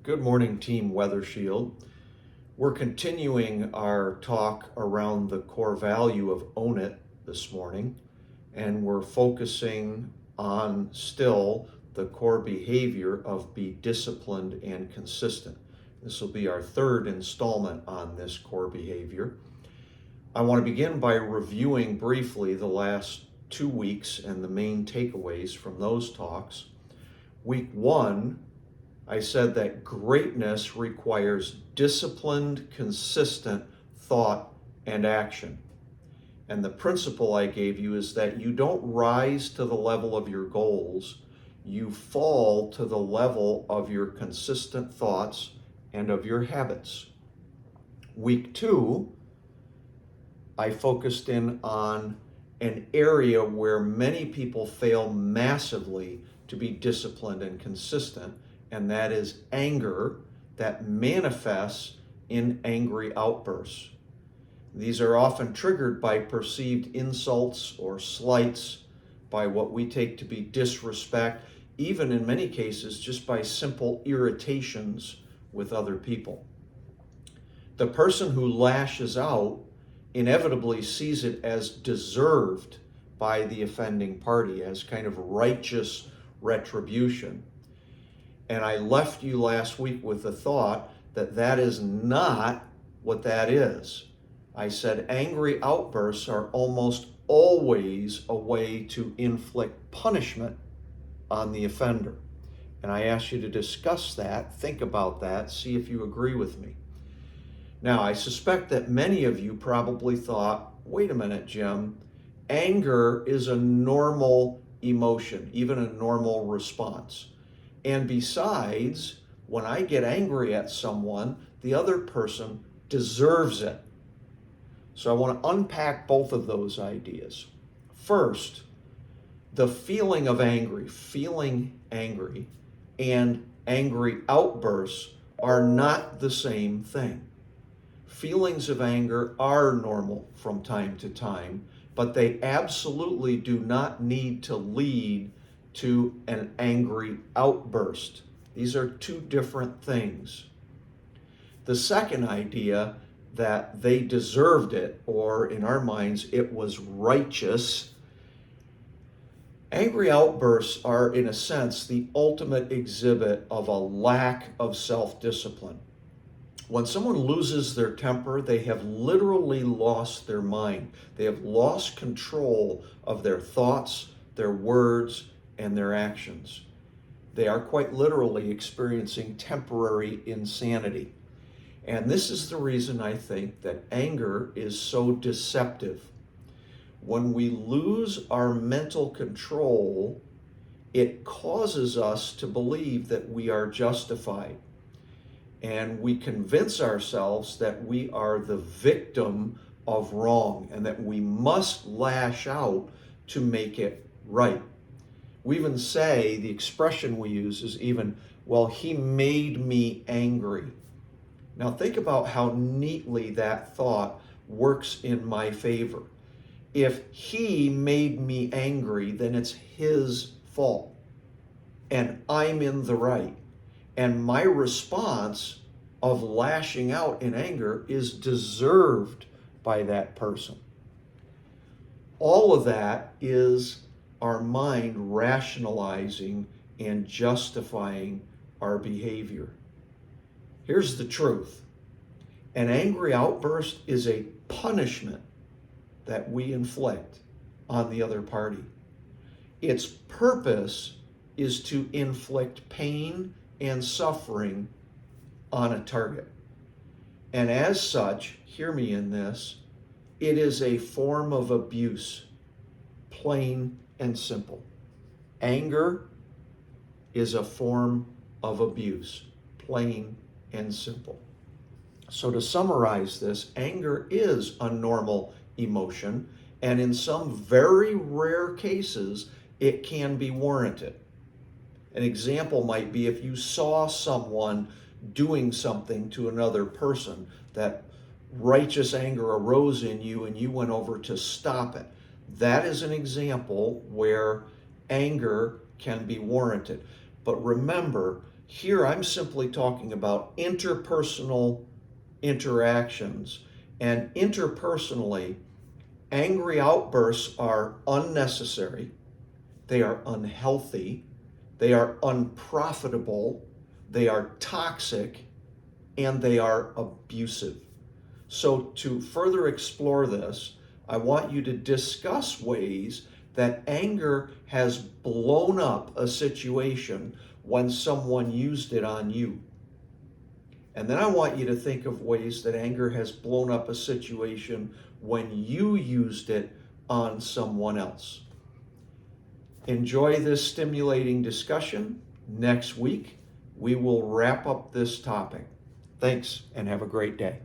Good morning, Team Weather Shield. We're continuing our talk around the core value of own it this morning, and we're focusing on still the core behavior of be disciplined and consistent. This will be our third installment on this core behavior. I want to begin by reviewing briefly the last 2 weeks and the main takeaways from those talks. Week 1, I said that greatness requires disciplined, consistent thought and action. And the principle I gave you is that you don't rise to the level of your goals, you fall to the level of your consistent thoughts and of your habits. Week 2, I focused in on an area where many people fail massively to be disciplined and consistent, and that is anger that manifests in angry outbursts. These are often triggered by perceived insults or slights, by what we take to be disrespect, even in many cases just by simple irritations with other people. The person who lashes out inevitably sees it as deserved by the offending party, as kind of righteous retribution. And I left you last week with the thought that that is not what that is. I said angry outbursts are almost always a way to inflict punishment on the offender. And I asked you to discuss that, think about that, see if you agree with me. Now, I suspect that many of you probably thought, wait a minute, Jim, anger is a normal emotion, even a normal response. And besides, when I get angry at someone, the other person deserves it. So I want to unpack both of those ideas. First, the feeling of feeling angry, and angry outbursts are not the same thing. Feelings of anger are normal from time to time, but they absolutely do not need to lead to an angry outburst. These are two different things. The second idea, that they deserved it, or in our minds, it was righteous. Angry outbursts are, in a sense, the ultimate exhibit of a lack of self-discipline. When someone loses their temper, they have literally lost their mind. They have lost control of their thoughts, their words, and their actions. They are quite literally experiencing temporary insanity. And this is the reason I think that anger is so deceptive. When we lose our mental control, it causes us to believe that we are justified. And we convince ourselves that we are the victim of wrong and that we must lash out to make it right. We even say, the expression we use is even, well, he made me angry. Now think about how neatly that thought works in my favor. If he made me angry, then it's his fault, and I'm in the right. And my response of lashing out in anger is deserved by that person. All of that is our mind rationalizing and justifying our behavior. Here's the truth. An angry outburst is a punishment that we inflict on the other party. Its purpose is to inflict pain and suffering on a target. And as such, hear me in this, it is a form of abuse, plain and simple. Anger is a form of abuse, plain and simple. So to summarize this, anger is a normal emotion, and in some very rare cases, it can be warranted. An example might be if you saw someone doing something to another person, that righteous anger arose in you and you went over to stop it. That is an example where anger can be warranted. But remember, Here I'm simply talking about interpersonal interactions. And interpersonally, angry outbursts are unnecessary, they are unhealthy, they are unprofitable, they are toxic, and they are abusive. So, to further explore this, I want you to discuss ways that anger has blown up a situation when someone used it on you. And then I want you to think of ways that anger has blown up a situation when you used it on someone else. Enjoy this stimulating discussion. Next week, we will wrap up this topic. Thanks, and have a great day.